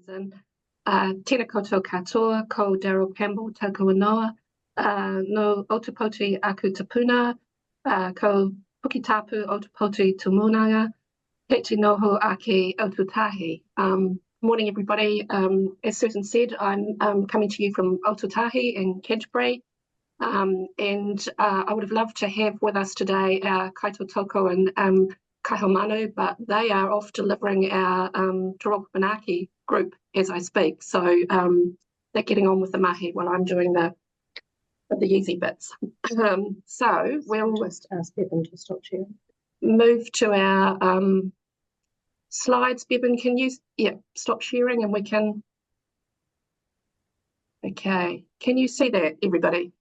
Tēnā koutou katoa, ko Darral Campbell, tauko anoa, no Otapoti aku tapuna, ko Pukitapu Otapoti tumunanga, Heti noho ake Otutahi. Morning, everybody. As Susan said, I'm coming to you from Otutahi in Canterbury, and I would have loved to have with us today our Kaitotoko and Kaihomanu, but they are off delivering our Toropamanaki group as I speak. So they're getting on with the mahi while I'm doing the easy bits. So we'll just ask Bevan to stop sharing. Move to our slides. Bevan, can you stop sharing and we can... Okay, can you see that, everybody?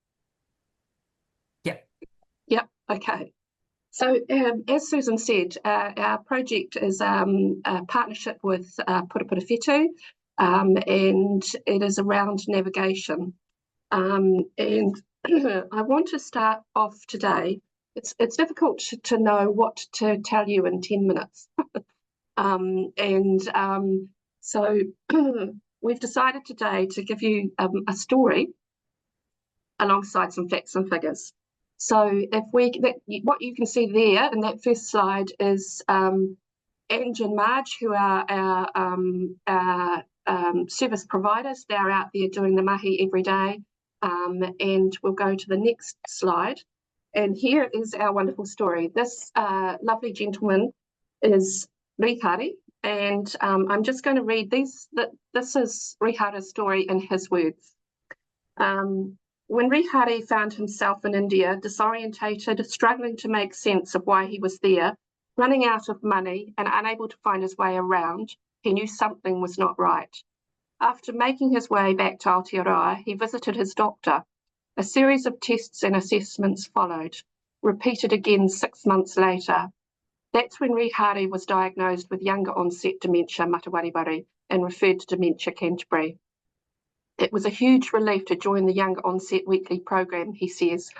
Yep, okay. So as Susan said, our project is a partnership with Purapura Whetū, and it is around navigation. And I want to start off today. It's difficult to know what to tell you in 10 minutes. So we've decided today to give you a story alongside some facts and figures. So if what you can see there in that first slide is Ange and Marge, who are our service providers. They're out there doing the mahi every day. And we'll go to the next slide. And here is our wonderful story. This lovely gentleman is Rihari, and I'm just going to read these. This is Rihari's story in his words. When Rihari found himself in India, disorientated, struggling to make sense of why he was there, running out of money and unable to find his way around, he knew something was not right. After making his way back to Aotearoa, he visited his doctor. A series of tests and assessments followed, repeated again 6 months later. That's when Rihari was diagnosed with younger onset dementia matawariwari and referred to Dementia Canterbury. It was a huge relief to join the younger onset weekly program, he says.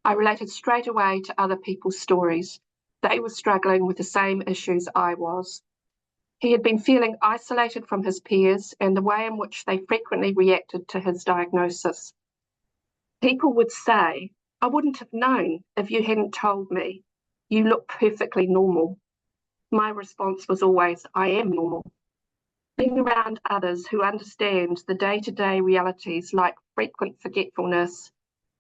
I related straight away to other people's stories. They were struggling with the same issues I was. He had been feeling isolated from his peers and the way in which they frequently reacted to his diagnosis. People would say, I wouldn't have known if you hadn't told me. You look perfectly normal. My response was always, I am normal. Being around others who understand the day-to-day realities like frequent forgetfulness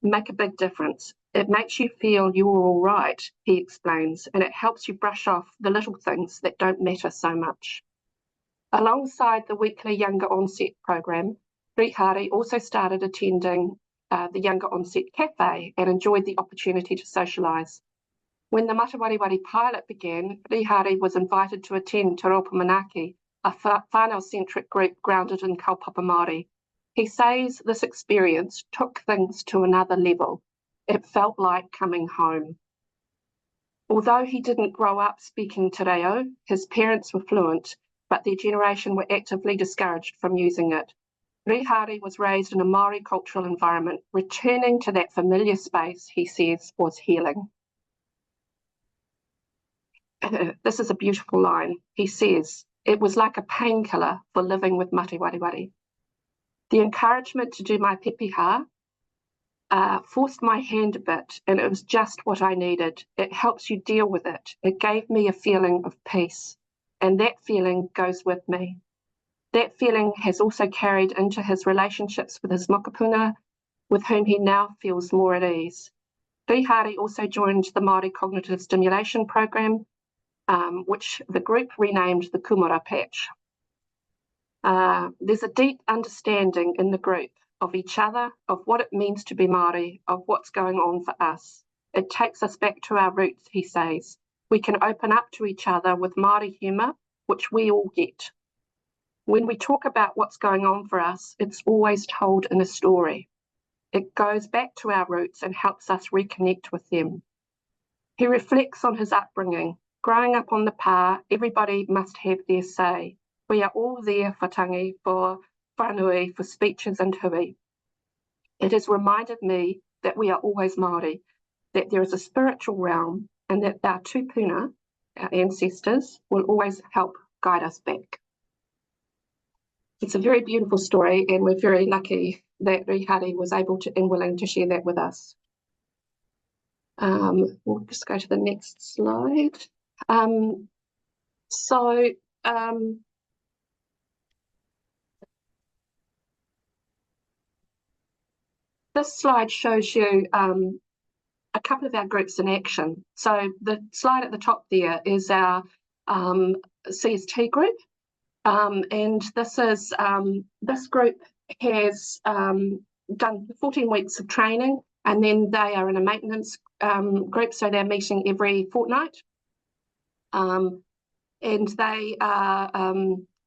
make a big difference. It makes you feel you're all right, he explains, and it helps you brush off the little things that don't matter so much. Alongside the weekly Younger Onset program, Rihari also started attending the Younger Onset Cafe and enjoyed the opportunity to socialise. When the Matawariwari pilot began, Rihari was invited to attend Te Rōpamanaki, a whānau-centric group grounded in kaupapa Māori. He says this experience took things to another level. It felt like coming home. Although he didn't grow up speaking te reo, his parents were fluent, but their generation were actively discouraged from using it. Rihari was raised in a Māori cultural environment. Returning to that familiar space, he says, was healing. This is a beautiful line. He says, it was like a painkiller for living with mate wariwari. The encouragement to do my pepeha forced my hand a bit, and it was just what I needed. It helps you deal with it. It gave me a feeling of peace, and that feeling goes with me. That feeling has also carried into his relationships with his mokopuna, with whom he now feels more at ease. Rihari also joined the Māori Cognitive Stimulation Program, which the group renamed the Kumara Patch. There's a deep understanding in the group of each other, of what it means to be Māori, of what's going on for us. It takes us back to our roots, he says. We can open up to each other with Māori humour, which we all get. When we talk about what's going on for us, it's always told in a story. It goes back to our roots and helps us reconnect with them. He reflects on his upbringing. Growing up on the pā, everybody must have their say. We are all there for tangi, for whanui, for speeches and hui. It has reminded me that we are always Māori, that there is a spiritual realm and that our tupuna, our ancestors, will always help guide us back. It's a very beautiful story, and we're very lucky that Rihari was able to and willing to share that with us. We'll just go to the next slide. This slide shows you a couple of our groups in action. So the slide at the top there is our CST group, and this group has done 14 weeks of training, and then they are in a maintenance group, so they're meeting every fortnight, and they are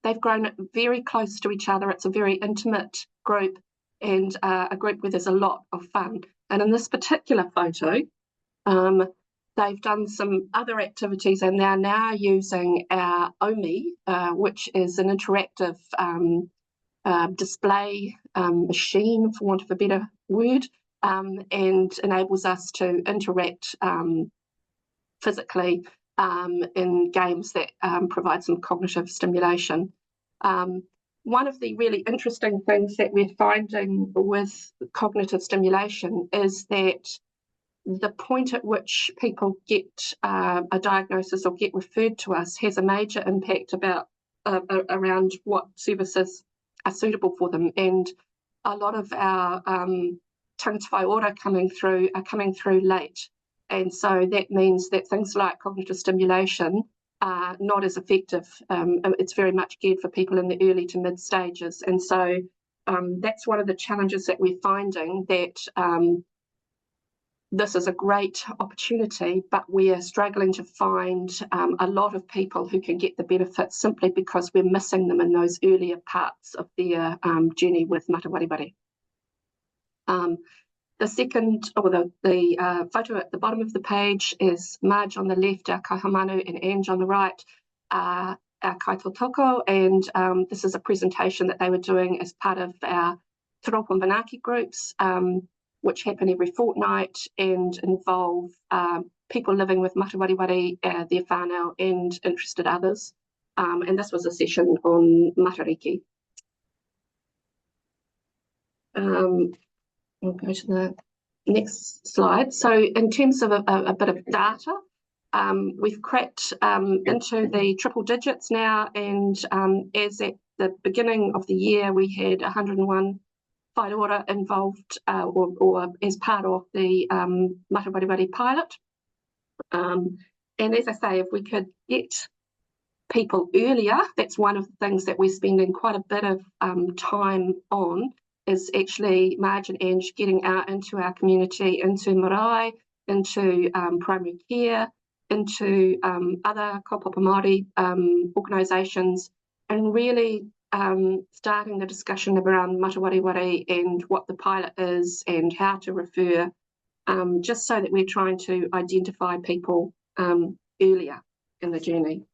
they've grown very close to each other. It's a very intimate group, and a group where there's a lot of fun. And in this particular photo, they've done some other activities, and they're now using our OMI, which is an interactive display machine, for want of a better word, and enables us to interact physically in games that provide some cognitive stimulation. One of the really interesting things that we're finding with cognitive stimulation is that the point at which people get a diagnosis or get referred to us has a major impact around what services are suitable for them. And a lot of our tangata whai ora are coming through late. And so that means that things like cognitive stimulation are not as effective. It's very much geared for people in the early to mid stages. And so that's one of the challenges that we're finding, that this is a great opportunity, but we are struggling to find a lot of people who can get the benefits simply because we're missing them in those earlier parts of their journey with Matawari. The second, or the photo at the bottom of the page is Marge on the left, our Kaihamanu, and Ange on the right, our Kaitotoko, and this is a presentation that they were doing as part of our Te Raupo Manaki groups, which happen every fortnight and involve people living with Matawari, their whānau, and interested others. And this was a session on Matariki. We'll go to the next slide. So in terms of a bit of data, we've cracked into the triple digits now, and as at the beginning of the year, we had 101 whai ora involved or as part of the Matawari pilot. And as I say, if we could get people earlier, that's one of the things that we're spending quite a bit of time on, is actually Marge and Ange getting out into our community, into marae, into primary care, into other kaupapa Māori organisations, and really starting the discussion around Matawari and what the pilot is and how to refer, just so that we're trying to identify people earlier in the journey.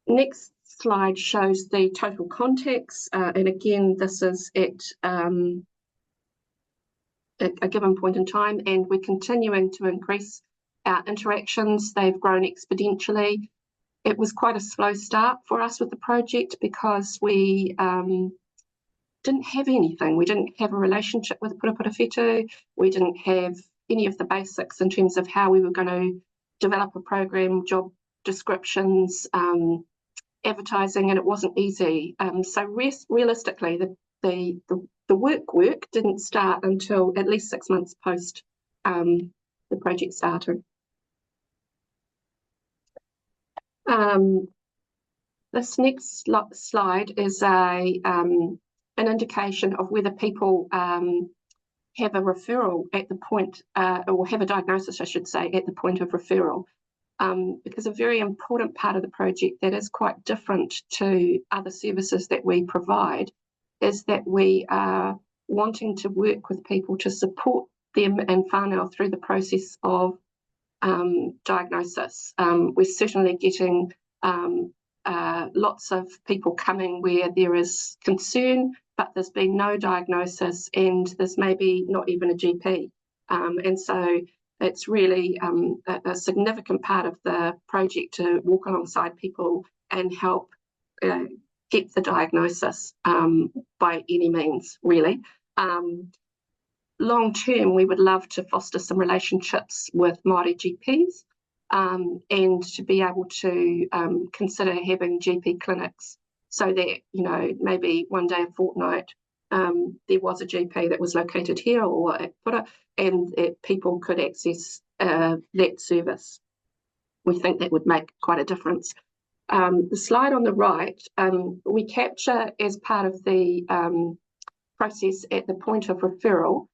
Next slide shows the total contacts, and again, this is at a given point in time, and we're continuing to increase our interactions. They've grown exponentially. It was quite a slow start for us with the project because we didn't have anything. We didn't have a relationship with Purapura Whetū. We didn't have any of the basics in terms of how we were going to develop a program, job descriptions, advertising, and it wasn't easy. So realistically, the work didn't start until at least 6 months post the project started. This next slide is an indication of whether people have a referral at the point, or have a diagnosis, I should say, at the point of referral. Because a very important part of the project that is quite different to other services that we provide is that we are wanting to work with people to support them and whānau through the process of diagnosis. We're certainly getting lots of people coming where there is concern, but there's been no diagnosis and there's maybe not even a GP. And so it's really a significant part of the project to walk alongside people and help get the diagnosis by any means, really. Long term, we would love to foster some relationships with Māori GPs and to be able to consider having GP clinics so that, you know, maybe one day a fortnight there was a GP that was located here or at Pura, and people could access that service. We think that would make quite a difference. The slide on the right, we capture as part of the process at the point of referral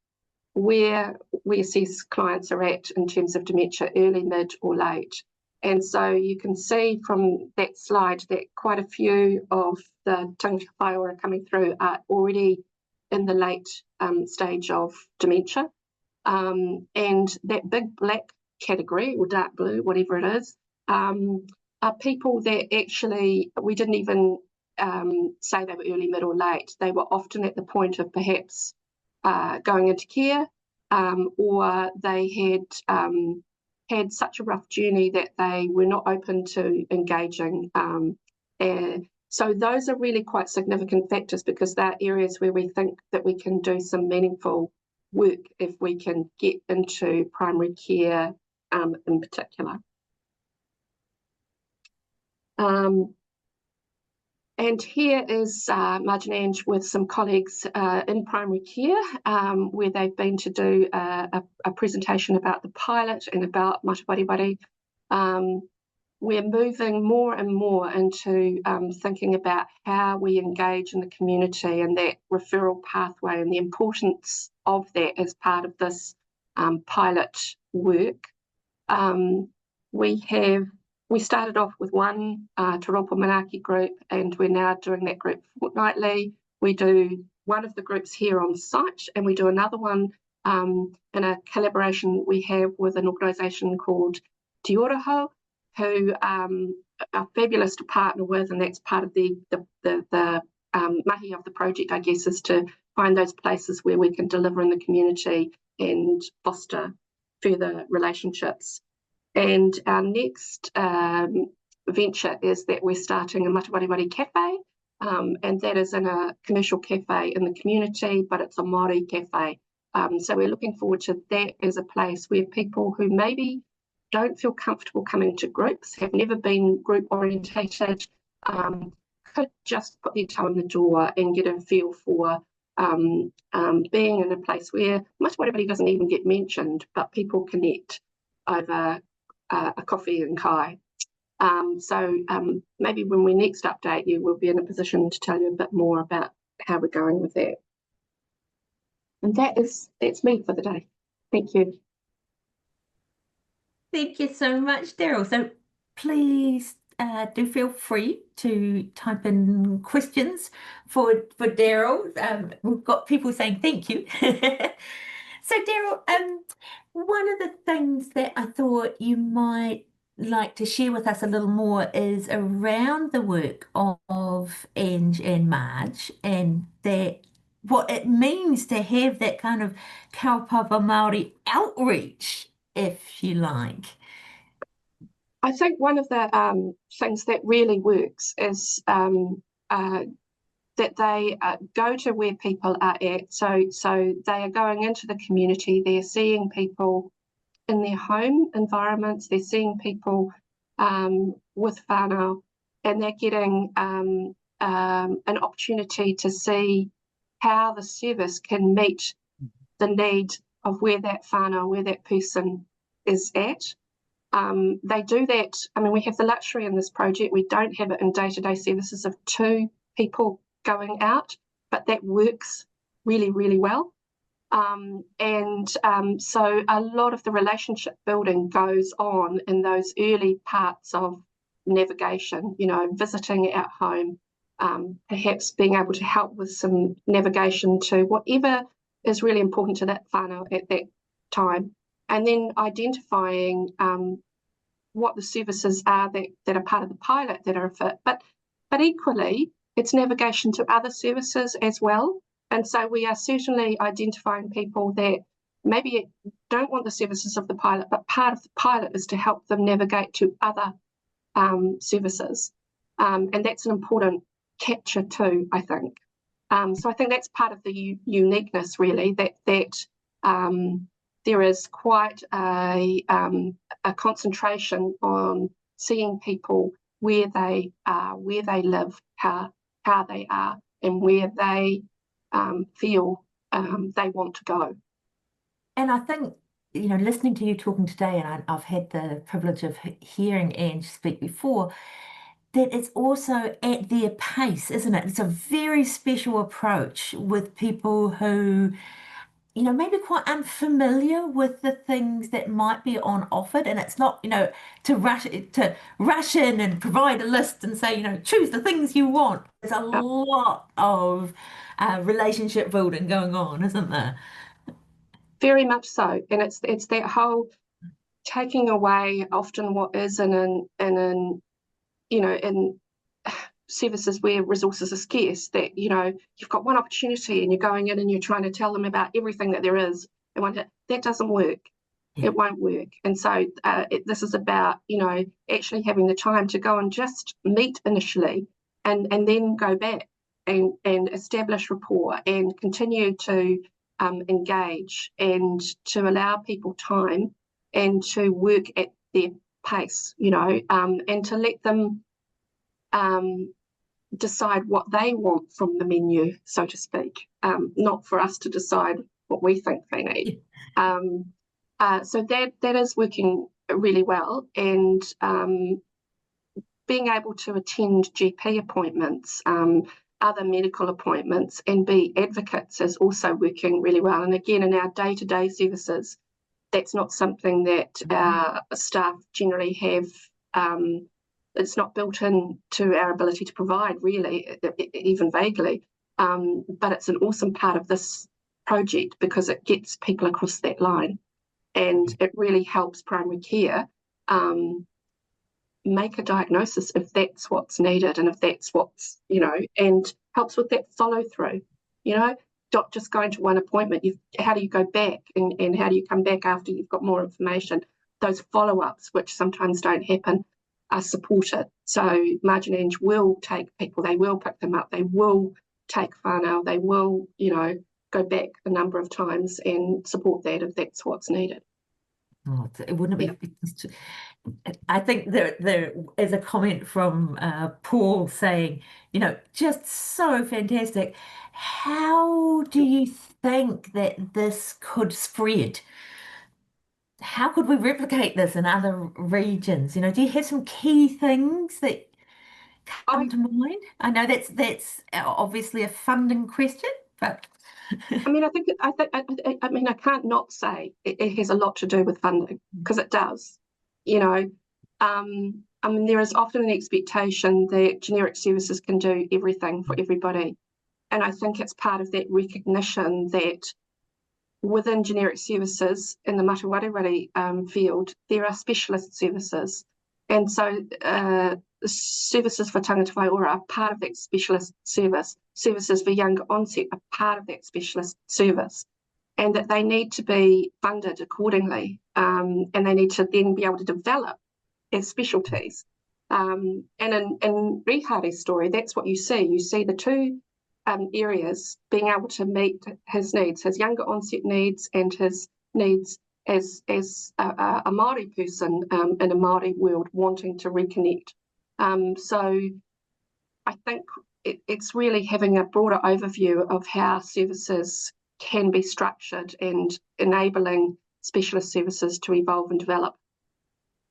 where we assess clients are at in terms of dementia, early, mid or late. And so you can see from that slide that quite a few of the tangata whaiora coming through are already in the late stage of dementia. And that big black category, or dark blue, whatever it is, are people that actually, we didn't even say they were early, mid or late. They were often at the point of perhaps going into care, or they had such a rough journey that they were not open to engaging. So those are really quite significant factors, because they're areas where we think that we can do some meaningful work if we can get into primary care in particular. And here is Margin Ange with some colleagues in primary care, where they've been to do a presentation about the pilot and about Matawareware. We're moving more and more into thinking about how we engage in the community and that referral pathway and the importance of that as part of this pilot work. We started off with one Te Raupo Manaaki group, and we're now doing that group fortnightly. We do one of the groups here on site, and we do another one in a collaboration we have with an organisation called Te Oroho, who are fabulous to partner with, and that's part of the mahi of the project, I guess, is to find those places where we can deliver in the community and foster further relationships. And our next venture is that we're starting a Matawareware cafe, and that is in a commercial cafe in the community, but it's a Māori cafe. So we're looking forward to that as a place where people who maybe don't feel comfortable coming to groups, have never been group orientated, could just put their toe in the door and get a feel for being in a place where Matawareware doesn't even get mentioned, but people connect over a coffee and kai. So maybe when we next update you, we'll be in a position to tell you a bit more about how we're going with that. And that's me for the day. Thank you. Thank you so much, Darral. So please do feel free to type in questions for Darral. We've got people saying thank you. So Darral, one of the things that I thought you might like to share with us a little more is around the work of Ange and Marge, and that what it means to have that kind of kaupapa Māori outreach, if you like. I think one of the things that really works is that they go to where people are at. So they are going into the community, they're seeing people in their home environments, they're seeing people with whānau, and they're getting an opportunity to see how the service can meet the need of where that whānau, where that person is at. They do that. I mean, we have the luxury in this project, we don't have it in day-to-day services of 2 people going out, but that works really, really well. So a lot of the relationship building goes on in those early parts of navigation, you know, visiting at home, perhaps being able to help with some navigation to whatever is really important to that whānau at that time, and then identifying what the services are that are part of the pilot that are a fit, but equally it's navigation to other services as well. And so we are certainly identifying people that maybe don't want the services of the pilot, but part of the pilot is to help them navigate to other services. And that's an important capture too, I think. So I think that's part of the uniqueness, really, that there is quite a concentration on seeing people where they are, where they live, how they are, and where they feel they want to go. And I think, listening to you talking today, and I've had the privilege of hearing Ange speak before, that it's also at their pace, isn't it? It's a very special approach with people who, maybe quite unfamiliar with the things that might be on offered. And it's not, to rush in and provide a list and say, choose the things you want. There's a lot of relationship building going on, isn't there? Very much so. And it's that whole taking away often what is in services where resources are scarce, that you've got one opportunity and you're going in and you're trying to tell them about everything that there is, and that doesn't work. It won't work. And so this is about actually having the time to go and just meet initially, and then go back and establish rapport and continue to engage, and to allow people time and to work at their pace, and to let them decide what they want from the menu, so to speak, not for us to decide what we think they need. So that is working really well, and being able to attend GP appointments, other medical appointments, and be advocates is also working really well. And again, in our day-to-day services, that's not something that our staff generally have. It's not built into our ability to provide, really, even vaguely. But it's an awesome part of this project because it gets people across that line, and it really helps primary care make a diagnosis if that's what's needed, and if that's what's, and helps with that follow through, not just going to one appointment. How do you go back, and how do you come back after you've got more information? Those follow-ups, which sometimes don't happen, are supported. So Margin Ange will take people, they will pick them up, they will take whānau, they will, go back a number of times and support that if that's what's needed. Oh, it wouldn't be. I think there is a comment from Paul saying, just so fantastic. How do you think that this could spread? How could we replicate this in other regions? Do you have some key things that come to mind? I know that's obviously a funding question, but I can't not say it has a lot to do with funding, because it does. There is often an expectation that generic services can do everything for everybody, and I think it's part of that recognition that within generic services in the Matawareware field, there are specialist services, and so services for tangata whaiora are part of that specialist service. Services for younger onset are part of that specialist service, and that they need to be funded accordingly, and they need to then be able to develop as specialties. And in Rihare's story, that's what you see. You see the two areas being able to meet his needs, his younger onset needs, and his needs as a Māori person in a Māori world wanting to reconnect. So I think it's really having a broader overview of how services can be structured and enabling specialist services to evolve and develop.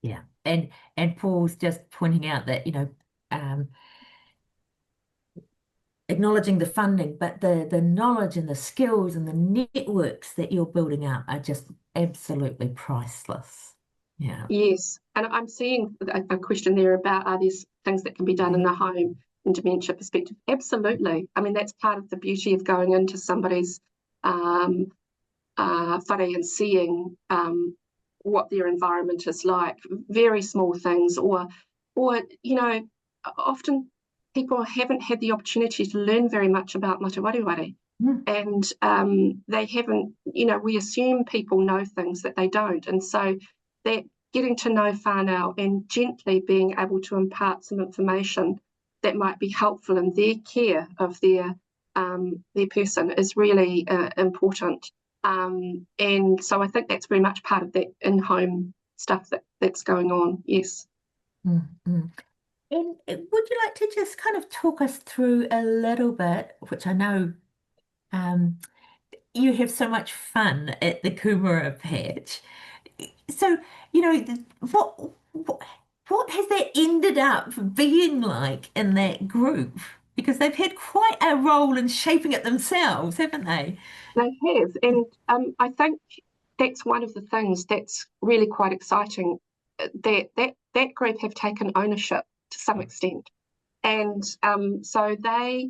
Yeah, and Paul's just pointing out that, acknowledging the funding, but the knowledge and the skills and the networks that you're building up are just absolutely priceless. Yeah. Yes, and I'm seeing a question there about, are there things that can be done in the home in dementia perspective? Absolutely. That's part of the beauty of going into somebody's whare and seeing what their environment is like. Very small things, or often people haven't had the opportunity to learn very much about Matawareware. And they haven't, we assume people know things that they don't, and so that getting to know whānau and gently being able to impart some information that might be helpful in their care of their person is really important. And so I think that's very much part of that in-home stuff that's going on. Yes. Mm-hmm. And would you like to just kind of talk us through a little bit, which I know you have so much fun at the Kumara patch. So, what has that ended up being like in that group? Because they've had quite a role in shaping it themselves, haven't they? They have, and I think that's one of the things that's really quite exciting. That group have taken ownership to some extent, and so they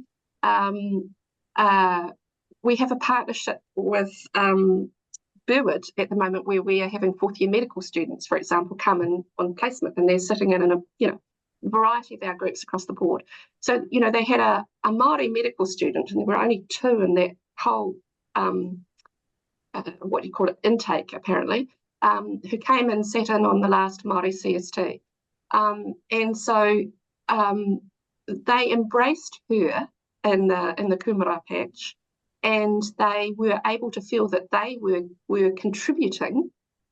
we have a partnership with Burwood at the moment, where we are having fourth-year medical students, for example, come in on placement, and they're sitting in a variety of our groups across the board. So they had a Māori medical student, and there were only 2 in that whole what do you call it, intake, apparently, who came and sat in on the last Māori CST. And so they embraced her in the Kumara patch, and they were able to feel that they were contributing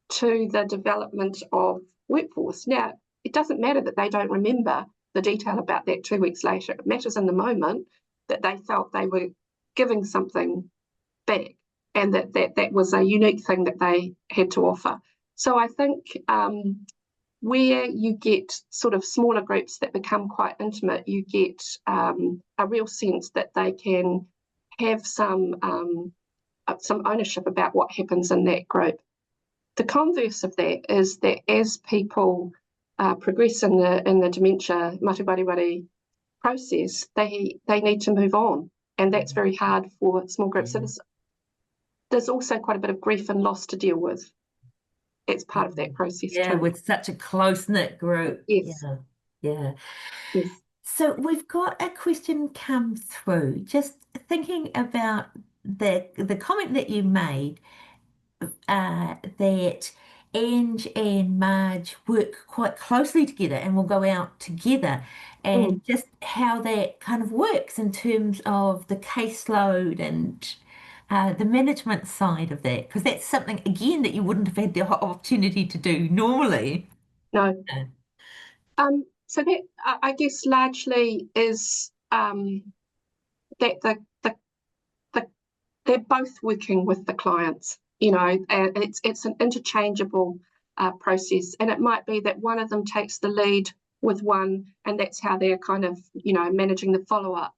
to the development of workforce. Now, it doesn't matter that they don't remember the detail about that 2 weeks later. It matters in the moment that they felt they were giving something back, and that was a unique thing that they had to offer. So I think where you get sort of smaller groups that become quite intimate, you get a real sense that they can have some ownership about what happens in that group. The converse of that is that as people progress in the dementia matu-wari-wari process, they need to move on, and that's very hard for small groups. So there's also quite a bit of grief and loss to deal with. It's part of that process too. With such a close-knit group. Yes. Yeah. Yes. So we've got a question come through, just thinking about the comment that you made, that Ange and Marge work quite closely together and will go out together, and just how that kind of works in terms of the caseload and the management side of that, because that's something, again, that you wouldn't have had the opportunity to do normally. No. So that I guess largely is that they're both working with the clients. It's an interchangeable process, and it might be that one of them takes the lead with one, and that's how they're kind of managing the follow-up.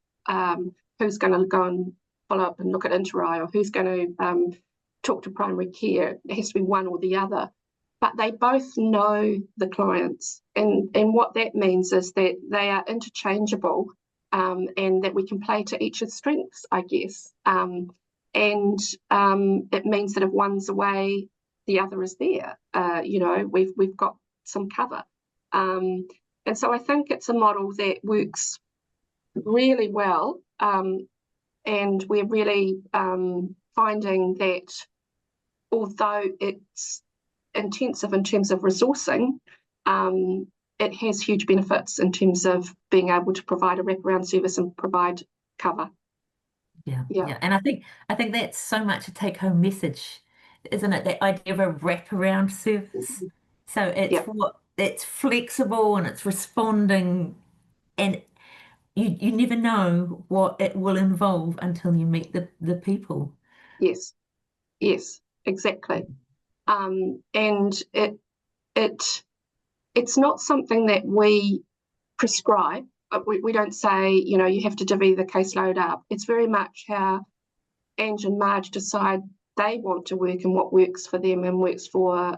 Who's going to go and follow up and look at inter-eye, or who's going to talk to primary care? It has to be one or the other. But they both know the clients, and what that means is that they are interchangeable, and that we can play to each's strengths, I guess. And it means that if one's away, the other is there. We've got some cover, and so I think it's a model that works really well, and we're really finding that although it's intensive in terms of resourcing, it has huge benefits in terms of being able to provide a wraparound service and provide cover. Yeah. And I think that's so much a take-home message, isn't it? That idea of a wraparound service. So it's flexible and it's responding, and you never know what it will involve until you meet the people. Yes, exactly. And it's not something that we prescribe. We don't say, you have to divvy the caseload up. It's very much how Ange and Marge decide they want to work and what works for them and works for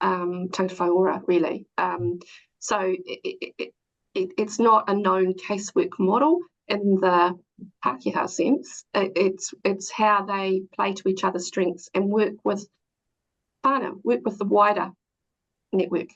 Tangata Whaiora, really. So it's not a known casework model in the Pākehā sense. It's how they play to each other's strengths and work with whānau, work with the wider network.